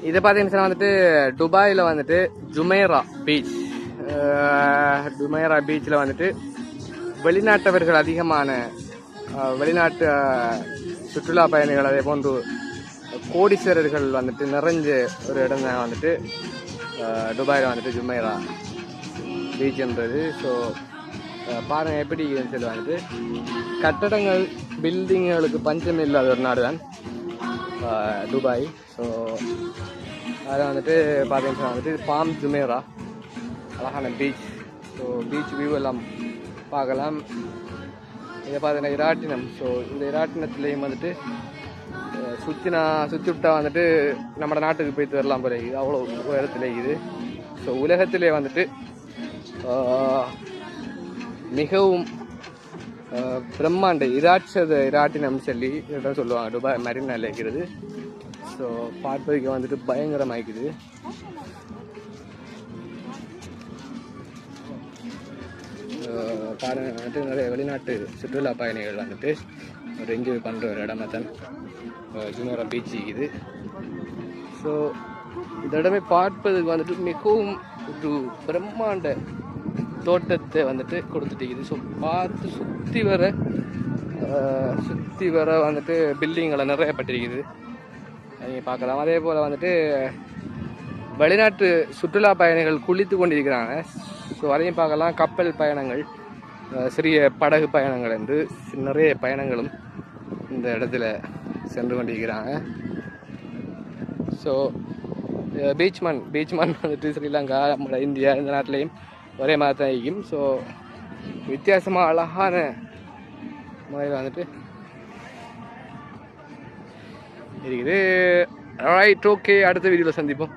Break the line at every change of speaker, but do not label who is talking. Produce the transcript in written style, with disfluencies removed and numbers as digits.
இது பார்த்தீங்கன்னா வந்துட்டு துபாயில் வந்துட்டு ஜுமைரா பீச். ஜுமைரா பீச்சில் வந்துட்டு வெளிநாட்டவர்கள் அதிகமான வெளிநாட்டு சுற்றுலா பயணிகள் அதே போன்று கோடீஸ்வரர்கள் வந்துட்டு நிறைஞ்ச ஒரு இடம் தான் வந்துட்டு துபாயில் வந்துட்டு ஜுமைரா பீச்ன்றது. ஸோ பாருங்கள் எப்படி சொல்லி வந்துட்டு கட்டடங்கள் பில்டிங்களுக்கு பஞ்சம் இல்லாத ஒரு நாடு தான் துபாய். ஸோ அதை வந்துட்டு பார்த்தீங்கன்னா வந்துட்டு பாம் ஜுமேரா அழகான பீச். ஸோ பீச் வியூ எல்லாம் பார்க்கலாம். இதை பார்த்தீங்கன்னா இராட்டினம். ஸோ இந்த இராட்டினத்துலேயும் வந்துட்டு சுற்றி விட்டா வந்துட்டு நம்ம நாட்டுக்கு போய்ட்டு வரலாம் போல இருக்குது, அவ்வளோ இடத்துல இருக்குது. ஸோ உலகத்திலே வந்துட்டு மிகவும் பிரம்மாண்ட இராட்டினம் சொல்லி இடம் சொல்லுவாங்க துபாய் மெரினால இருக்கிறது. ஸோ பார்ப்பதுக்கு வந்துட்டு பயங்கரமாகிக்குது. பாருங்க வந்துட்டு நிறைய வெளிநாட்டு சுற்றுலா பயணிகள் வந்துட்டு ஒரு என்ஜாய் பண்ணுற ஒரு இடமா தான் ஜுமேரா பீச் இருக்குது. ஸோ இந்த இடமே பார்ப்பதுக்கு வந்துட்டு மிகவும் ஒரு பிரம்மாண்ட தோட்டத்தை வந்துட்டு கொடுத்துட்டு. ஸோ பார்த்து சுற்றி வர வந்துட்டு பில்டிங்களை நிறைய பட்டிருக்குது, நீங்கள் பார்க்கலாம். அதே போல் வந்துட்டு வெளிநாட்டு சுற்றுலா பயணிகள் குளித்து கொண்டிருக்கிறாங்க. ஸோ அதையும் பார்க்கலாம். கப்பல் பயணங்கள், சிறிய படகு பயணங்கள் என்று நிறைய பயணங்களும் இந்த இடத்துல சென்று கொண்டிருக்கிறாங்க. ஸோ பீச்மேன் வந்துட்டு ஸ்ரீலங்கா, நம்ம இந்தியா இந்த நாட்டிலையும் ஒரே மாதிரி தான் இருக்கும். ஸோ வித்தியாசமாக அழகான முறையில் வந்துட்டு இருக்குது. ரைட், ஓகே, அடுத்த வீடியோவில் சந்திப்போம்.